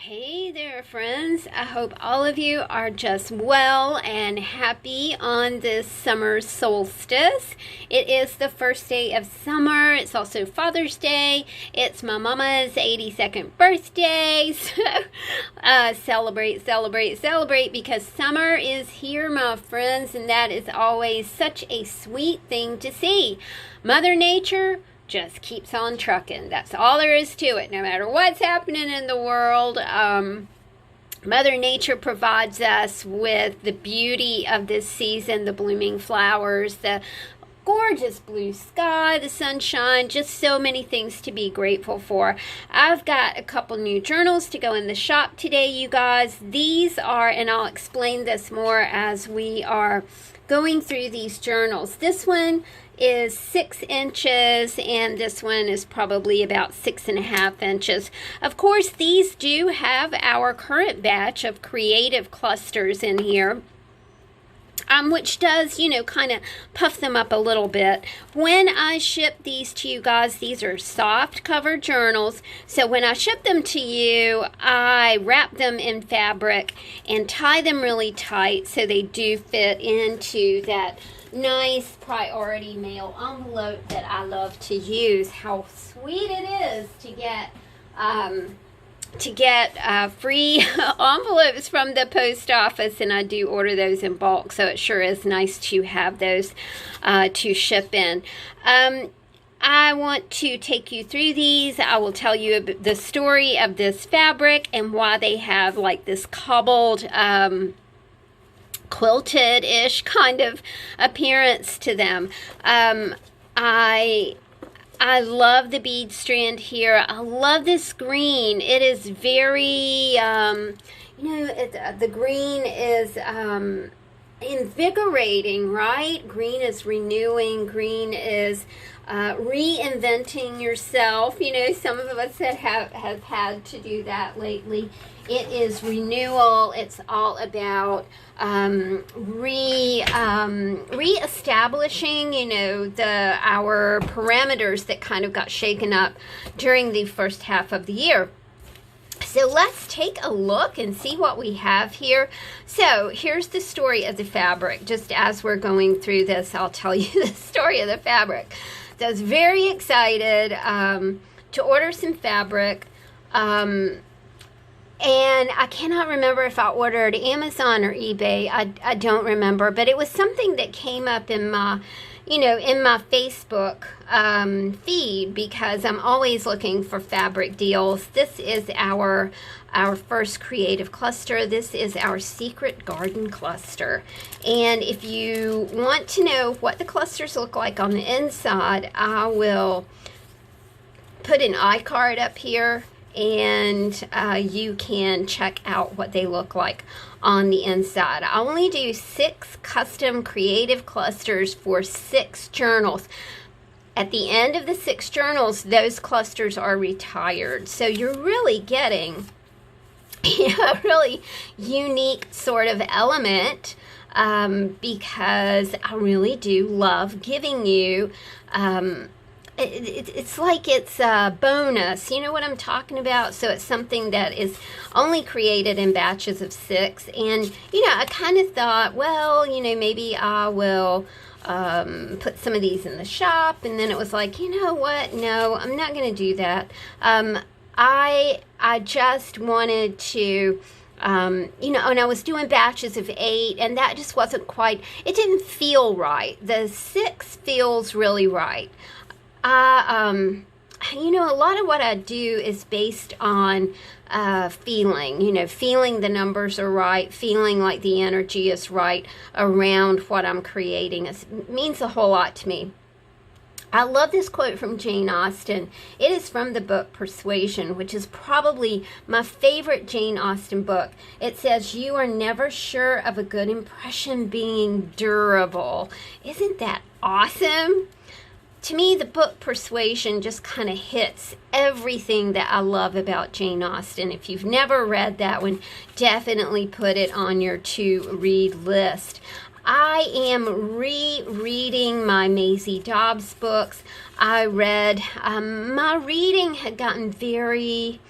Hey there, friends. I hope all of you are just well and happy on this summer solstice. It is the first day of summer. It's also Father's Day. It's my mama's 82nd birthday. So celebrate, celebrate, celebrate, because summer is here, my friends, and that is always such a sweet thing to see. Mother Nature just keeps on trucking. That's all there is to it. No matter what's happening in the world, Mother Nature provides us with the beauty of this season, the blooming flowers, the gorgeous blue sky, the sunshine, just so many things to be grateful for. I've got a couple new journals to go in the shop today, you guys. These are, and I'll explain this more as we are going through these journals. This one is 6 inches, and this one is probably about 6.5 inches. Of course, these do have our current batch of creative clusters in here, which does, kind of puff them up a little bit. When I ship these to you guys, these are soft cover journals. So when I ship them to you, I wrap them in fabric and tie them really tight so they do fit into that nice priority mail envelope that I love to use. How sweet it is to get free envelopes from the post office, and I do order those in bulk, so it sure is nice to have those to ship in. I want to take you through these. I will tell you the story of this fabric and why they have like this cobbled quilted-ish kind of appearance to them. I love the bead strand here. I love this green. It is very, the green is invigorating, right? Green is renewing. Green is reinventing yourself. Some of us have had to do that lately. It is renewal. It's all about reestablishing, our parameters that kind of got shaken up during the first half of the year. So let's take a look and see what we have here. So here's the story of the fabric. Just as we're going through this, I'll tell you the story of the fabric. So I was very excited to order some fabric. And I cannot remember if I ordered Amazon or eBay. I don't remember, but it was something that came up in my, in my Facebook feed, because I'm always looking for fabric deals. This is our first creative cluster. This is our secret garden cluster. And if you want to know what the clusters look like on the inside, I will put an iCard up here, and you can check out what they look like on the inside. I only do 6 custom creative clusters for 6 journals. At the end of the 6 journals, those clusters are retired. So you're really getting a really unique sort of element, because I really do love giving you it's like it's a bonus, you know what I'm talking about? So it's something that is only created in batches of 6. And, I kind of thought, well, maybe I will put some of these in the shop. And then it was like, you know what? No, I'm not going to do that. I just wanted to, and I was doing batches of 8, and that just wasn't quite, it didn't feel right. The 6 feels really right. A lot of what I do is based on feeling, feeling the numbers are right, feeling like the energy is right around what I'm creating. It means a whole lot to me. I love this quote from Jane Austen. It is from the book Persuasion, which is probably my favorite Jane Austen book. It says, "You are never sure of a good impression being durable." Isn't that awesome? To me, the book Persuasion just kind of hits everything that I love about Jane Austen. If you've never read that one, definitely put it on your to-read list. I am rereading my Maisie Dobbs books. I read, my reading had gotten very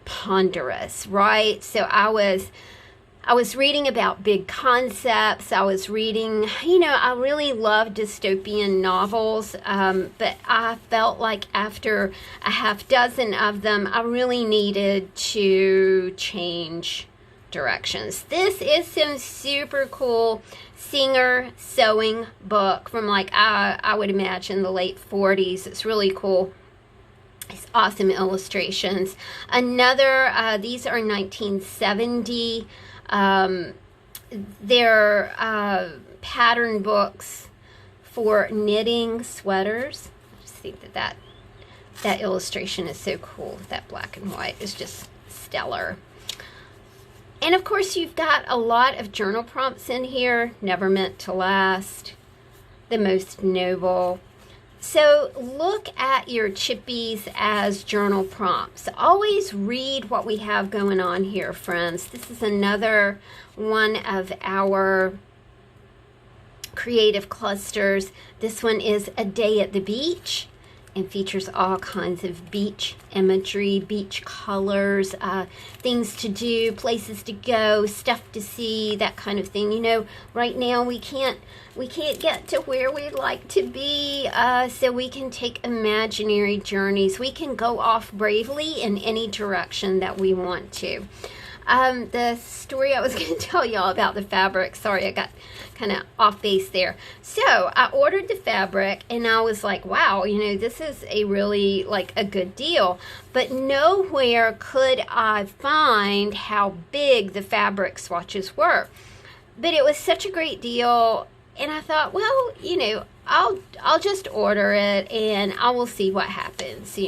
ponderous, right? So I was reading about big concepts. I was reading, I really love dystopian novels, but I felt like after a half dozen of them, I really needed to change directions. This is some super cool singer sewing book from I would imagine the late 40s. It's really cool. It's awesome illustrations. Another, these are 1970. They're pattern books for knitting sweaters. I just think that illustration is so cool. That black and white is just stellar. And of course, you've got a lot of journal prompts in here. Never meant to last. The most noble. So look at your chippies as journal prompts. Always read what we have going on here, friends. This is another one of our creative clusters. This one is A Day at the Beach and features all kinds of beach imagery, beach colors, things to do, places to go, stuff to see, that kind of thing. Right now we can't get to where we'd like to be, so we can take imaginary journeys. We can go off bravely in any direction that we want to. The story I was going to tell y'all about the fabric, sorry, I got kind of off base there. So I ordered the fabric and I was like, wow, this is a really a good deal, but nowhere could I find how big the fabric swatches were. But it was such a great deal, and I thought, well, I'll just order it and I will see what happens,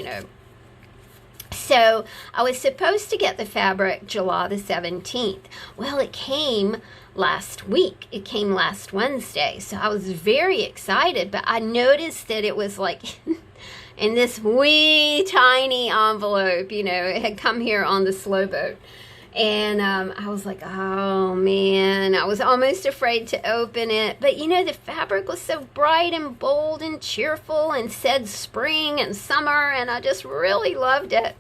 So I was supposed to get the fabric July the 17th. Well, it came last week. It came last Wednesday. So I was very excited, but I noticed that it was in this wee tiny envelope, it had come here on the slow boat. And I was like, oh man, I was almost afraid to open it. But the fabric was so bright and bold and cheerful and said spring and summer, and I just really loved it.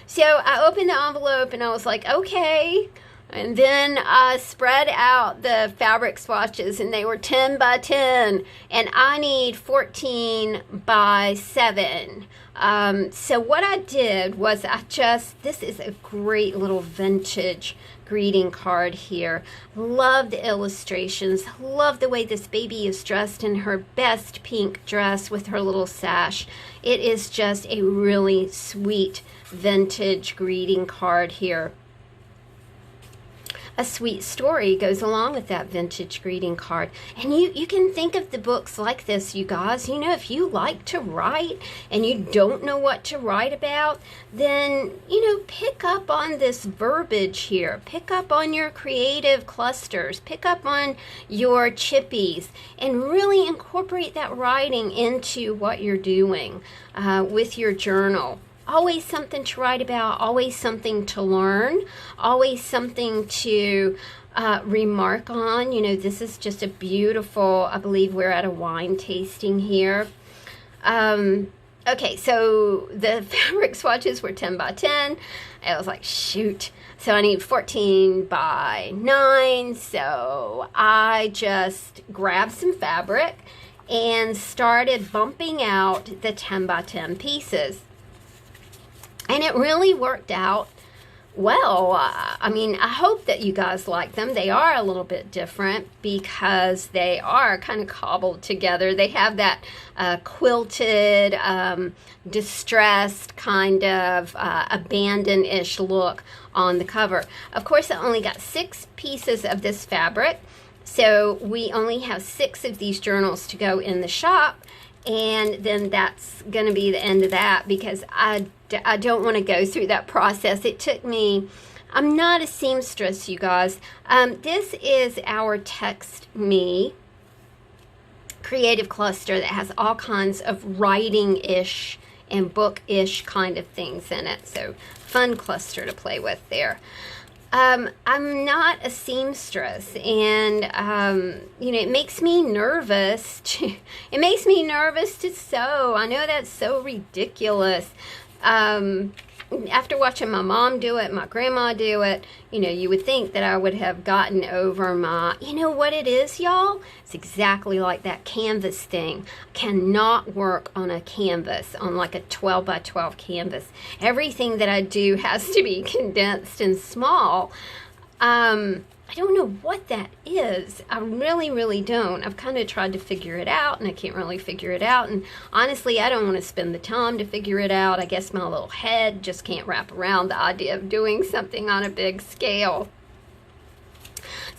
So I opened the envelope and I was like, okay. And then I spread out the fabric swatches, and they were 10 by 10, and I need 14 by 7. So what I did was this is a great little vintage greeting card here. Love the illustrations. Love the way this baby is dressed in her best pink dress with her little sash. It is just a really sweet vintage greeting card here. A sweet story goes along with that vintage greeting card. And you can think of the books like this, you guys. If you like to write and you don't know what to write about, then, pick up on this verbiage here. Pick up on your creative clusters. Pick up on your chippies and really incorporate that writing into what you're doing with your journal. Always something to write about, always something to learn, always something to remark on. This is just a beautiful, I believe we're at a wine tasting here. Okay, so the fabric swatches were 10 by 10. I was like, shoot. So I need 14 by 9. So I just grabbed some fabric and started bumping out the 10 by 10 pieces. And it really worked out well. I hope that you guys like them. They are a little bit different because they are kind of cobbled together. They have that quilted, distressed kind of abandoned-ish look on the cover. Of course, I only got 6 pieces of this fabric, so we only have 6 of these journals to go in the shop. And then that's going to be the end of that because I don't want to go through that process. It took me, I'm not a seamstress, you guys. This is our Text Me creative cluster that has all kinds of writing-ish and book-ish kind of things in it. So fun cluster to play with there. I'm not a seamstress, and it makes me nervous to sew. I know that's so ridiculous. after watching my mom do it, my grandma do it, you know, you would think that I would have gotten over my, you know what it is, y'all? It's exactly like that canvas thing. I cannot work on a canvas, on like a 12 by 12 canvas. Everything that I do has to be condensed and small. I don't know what that is. I really, really don't. I've kind of tried to figure it out, and I can't really figure it out. And honestly, I don't want to spend the time to figure it out. I guess my little head just can't wrap around the idea of doing something on a big scale.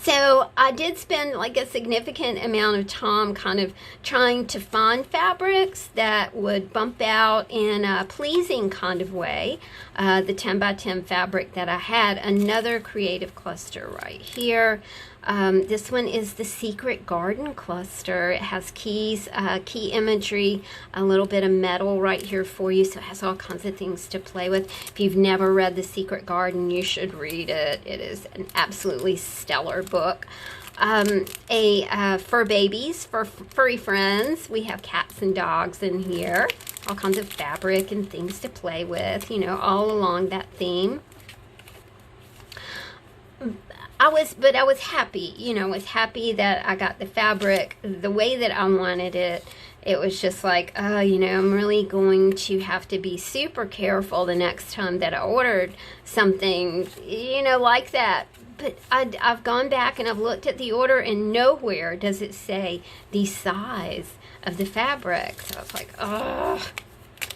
So I did spend like a significant amount of time kind of trying to find fabrics that would bump out in a pleasing kind of way. The 10 by 10 fabric that I had, another creative cluster right here. This one is the Secret Garden cluster. It has keys, key imagery, a little bit of metal right here for you, so it has all kinds of things to play with. If you've never read The Secret Garden, you should read it. It is an absolutely stellar book. For babies, for furry friends, we have cats and dogs in here, all kinds of fabric and things to play with, you know, all along that theme. I was happy, you know, was happy that I got the fabric the way that I wanted it. It was just like, oh, you know, I'm really going to have to be super careful the next time that I ordered something, you know, like that. But I've gone back and I've looked at the order, and nowhere does it say the size of the fabric. So I was like, oh.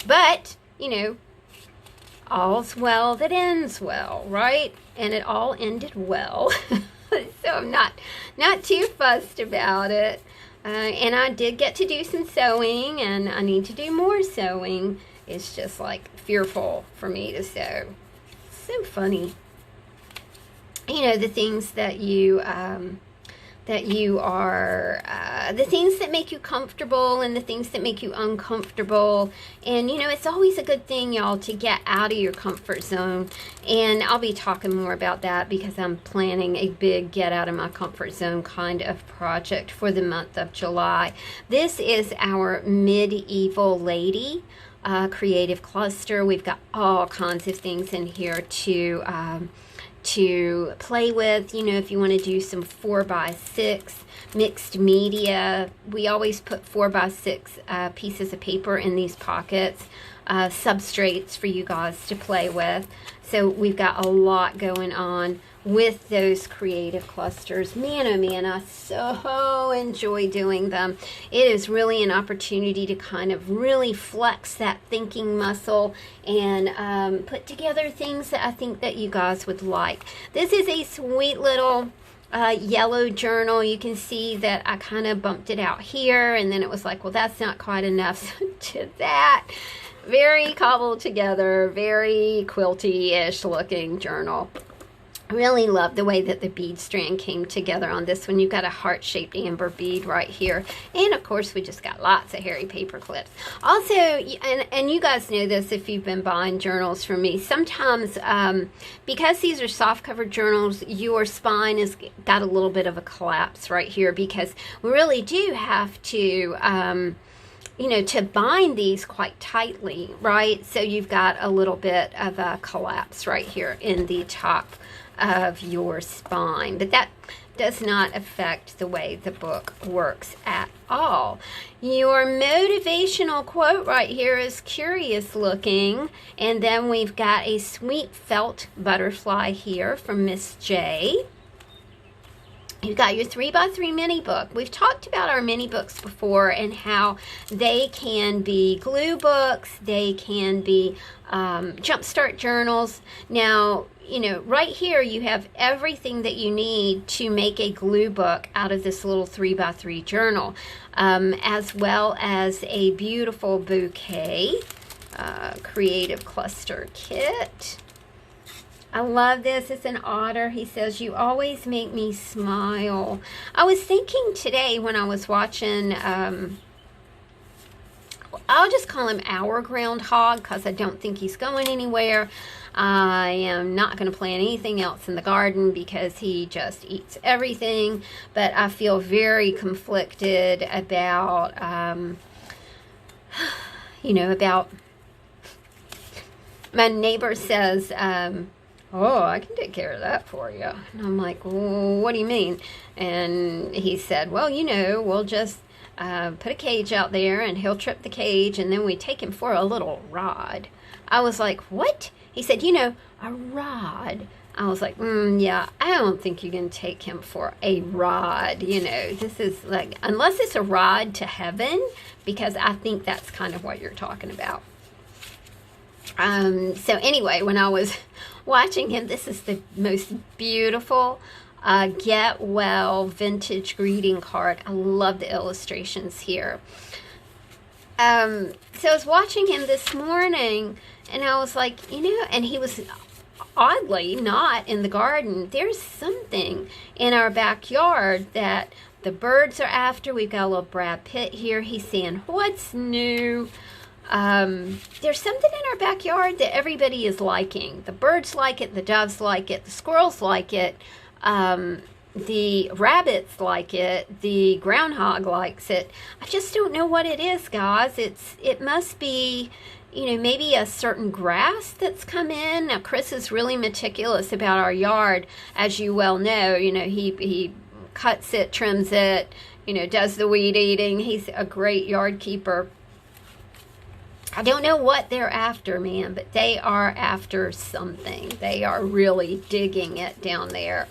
But, you know, all's well that ends well, right? And it all ended well. So I'm not too fussed about it. And I did get to do some sewing, and I need to do more sewing. It's just like fearful for me to sew. So funny. You know, the things that you are, the things that make you comfortable and the things that make you uncomfortable. And, you know, it's always a good thing, y'all, to get out of your comfort zone. And I'll be talking more about that because I'm planning a big get out of my comfort zone kind of project for the month of July. This is our Medieval Lady creative cluster. We've got all kinds of things in here to play with. You know, if you want to do some 4x6 mixed media, we always put 4x6 pieces of paper in these pockets, substrates for you guys to play with. So we've got a lot going on with those creative clusters. Man, oh man, I so enjoy doing them. It is really an opportunity to kind of really flex that thinking muscle and put together things that I think that you guys would like. This is a sweet little yellow journal. You can see that I kind of bumped it out here, and then it was like, well, that's not quite enough. So to that, very cobbled together, very quilty-ish looking journal. I really love the way that the bead strand came together on this one. You've got a heart-shaped amber bead right here. And, of course, we just got lots of hairy paper clips. Also, and you guys know this if you've been buying journals from me, sometimes because these are soft-cover journals, your spine has got a little bit of a collapse right here because we really do have to you know, to bind these quite tightly, right? So you've got a little bit of a collapse right here in the top of your spine. But that does not affect the way the book works at all. Your motivational quote right here is curious looking. And then we've got a sweet felt butterfly here from Miss J. You've got your 3x3 mini book. We've talked about our mini books before and how they can be glue books, they can be jumpstart journals. Now, you know, right here you have everything that you need to make a glue book out of this little 3x3 journal, as well as a beautiful bouquet creative cluster kit. I love this. It's an otter. He says, you always make me smile. I was thinking today when I was watching, I'll just call him our groundhog because I don't think he's going anywhere. I am not going to plant anything else in the garden because he just eats everything. But I feel very conflicted about, you know, about My neighbor says, oh, I can take care of that for you. And I'm like, well, what do you mean? And he said, well, we'll just put a cage out there and he'll trip the cage and then we take him for a little ride. I was like, what? He said, a ride. I was like, yeah, I don't think you can take him for a ride. This is like, unless it's a ride to heaven, because I think that's kind of what you're talking about. So anyway, when I was watching him, this is the most beautiful get well vintage greeting card. I love the illustrations here. So I was watching him this morning and I was like, and he was oddly not in the garden. There's something in our backyard that the birds are after. We've got a little Brad Pitt here. He's saying, what's new? There's something in our backyard that everybody is liking. The birds like it, the doves like it, the squirrels like it, the rabbits like it, the groundhog likes it. I just don't know what it is, guys. It must be, maybe a certain grass that's come in. Now, Chris is really meticulous about our yard, as you well know. He cuts it, trims it, does the weed eating. He's a great yard keeper. I don't know what they're after, man, but they are after something. They are really digging it down there.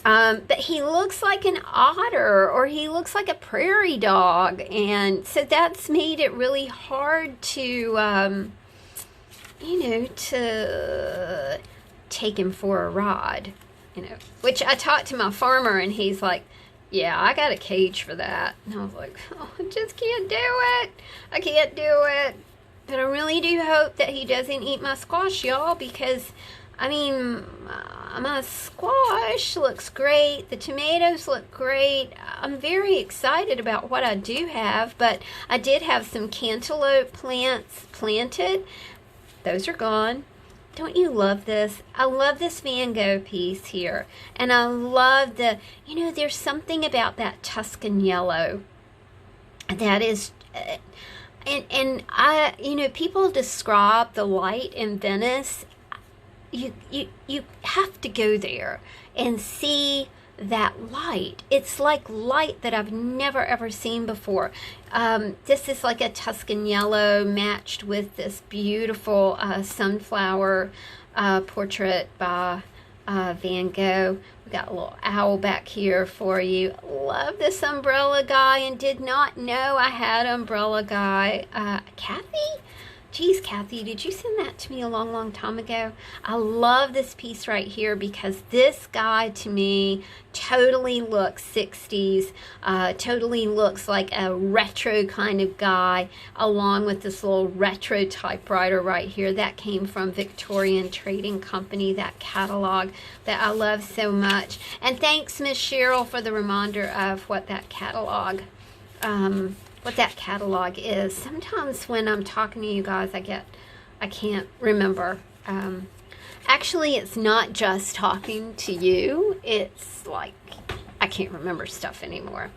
But he looks like an otter, or he looks like a prairie dog, and so that's made it really hard to, to take him for a ride, which I talked to my farmer, and he's like, yeah, I got a cage for that. And I was like, oh, I just can't do it. I can't do it. But I really do hope that he doesn't eat my squash, y'all, because, my squash looks great. The tomatoes look great. I'm very excited about what I do have, but I did have some cantaloupe plants planted. Those are gone. Don't you love this? I love this Van Gogh piece here. And I love there's something about that Tuscan yellow that is, and I, people describe the light in Venice. You have to go there and see that light. It's like light that I've never ever seen before. This is like a Tuscan yellow matched with this beautiful sunflower portrait by Van Gogh. We got a little owl back here for you. Love this umbrella guy and did not know I had umbrella guy. Kathy? Geez, Kathy, did you send that to me a long, long time ago? I love this piece right here because this guy to me totally looks 60s, totally looks like a retro kind of guy, along with this little retro typewriter right here. That came from Victorian Trading Company, that catalog that I love so much. And thanks, Miss Cheryl, for the reminder of what that catalog is. Sometimes when I'm talking to you guys, I can't remember. Actually, it's not just talking to you. It's like I can't remember stuff anymore,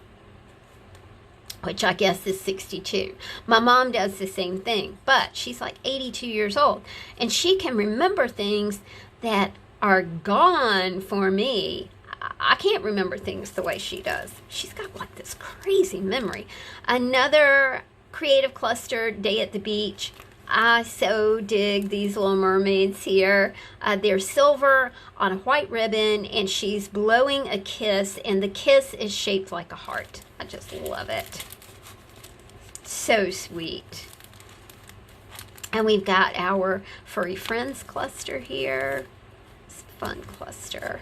which I guess is 62. My mom does the same thing, but she's like 82 years old, and she can remember things that are gone for me. I can't remember things the way she does. She's got like this crazy memory. Another creative cluster, Day at the Beach. I so dig these little mermaids here. They're silver on a white ribbon, and she's blowing a kiss, and the kiss is shaped like a heart. I just love it. So sweet. And we've got our Furry Friends cluster here. It's a fun cluster.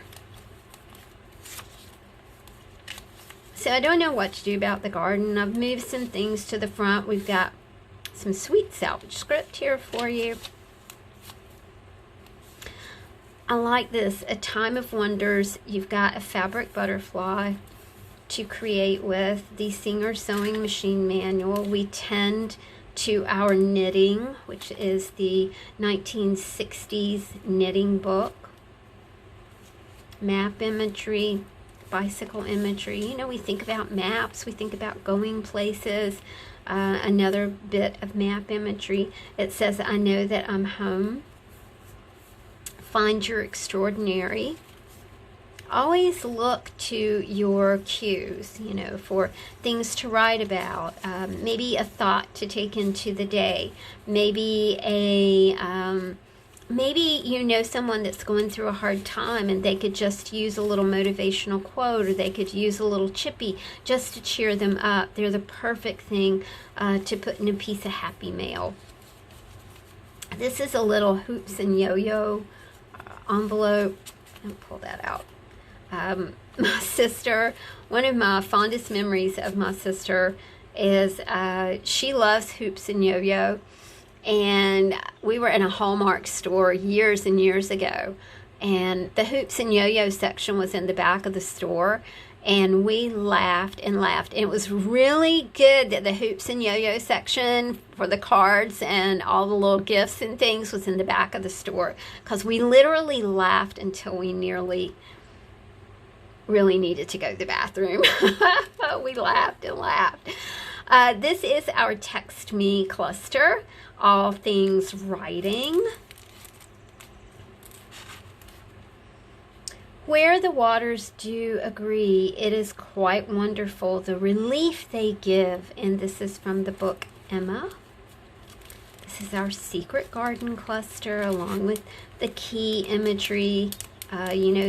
So I don't know what to do about the garden. I've moved some things to the front. We've got some sweet salvage script here for you. I like this, A Time of Wonders. You've got a fabric butterfly to create with, the Singer Sewing Machine Manual. We tend to our knitting, which is the 1960s knitting book. Map imagery. Bicycle imagery. We think about maps, we think about going places. Another bit of map imagery. It says, I know that I'm home. find your extraordinary. Always look to your cues, for things to write about, maybe a thought to take into the day, maybe maybe someone that's going through a hard time and they could just use a little motivational quote, or they could use a little chippy just to cheer them up. They're the perfect thing to put in a piece of Happy Mail. This is a little hoops and yo-yo envelope. I'll pull that out. My sister, one of my fondest memories of my sister is she loves hoops and yo-yo, and we were in a Hallmark store years and years ago, and the hoops and yo-yo section was in the back of the store, and we laughed and laughed. And it was really good that the hoops and yo-yo section for the cards and all the little gifts and things was in the back of the store, because we literally laughed until we nearly really needed to go to the bathroom. We laughed and laughed. This is our Text Me cluster, all things writing. Where the waters do agree, it is quite wonderful, the relief they give. And this is from the book Emma. This is our secret garden cluster, along with the key imagery.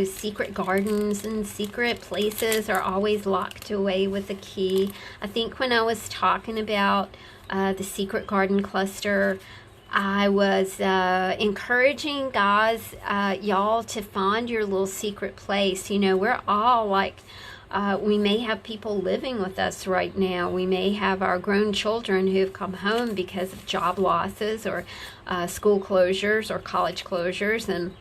Secret gardens and secret places are always locked away with a key. I think when I was talking about the secret garden cluster, I was encouraging guys, y'all, to find your little secret place. We're all like, we may have people living with us right now. We may have our grown children who have come home because of job losses, or school closures, or college closures, and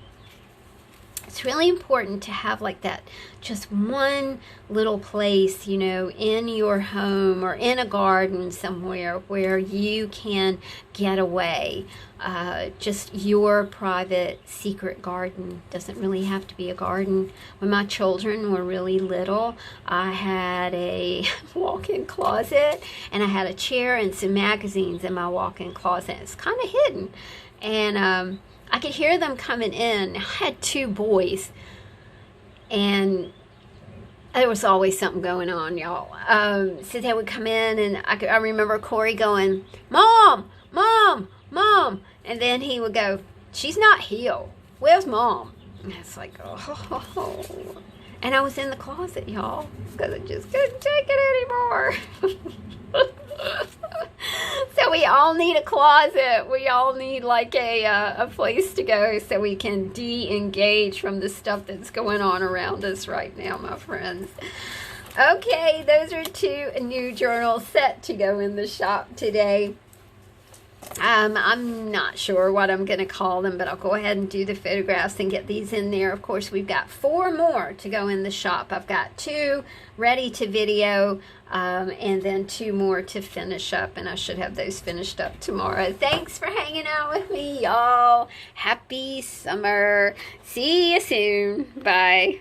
it's really important to have like that, just one little place, in your home or in a garden somewhere where you can get away. Just your private secret garden. Doesn't really have to be a garden. When my children were really little, I had a walk-in closet, and I had a chair and some magazines in my walk-in closet. It's kind of hidden. And I could hear them coming in. I had 2 boys, and there was always something going on, y'all. So they would come in, and I remember Corey going, "Mom, Mom, Mom," and then he would go, "She's not here. Where's Mom?" And it's like, oh. And I was in the closet, y'all, because I just couldn't take it anymore. So we all need a closet. We all need like a place to go so we can de-engage from the stuff that's going on around us right now, my friends. Okay, those are 2 new journals set to go in the shop today. I'm not sure what I'm going to call them, but I'll go ahead and do the photographs and get these in there. Of course, we've got 4 more to go in the shop. I've got 2 ready to video, and then 2 more to finish up, and I should have those finished up tomorrow. Thanks for hanging out with me, y'all. Happy summer. See you soon. Bye.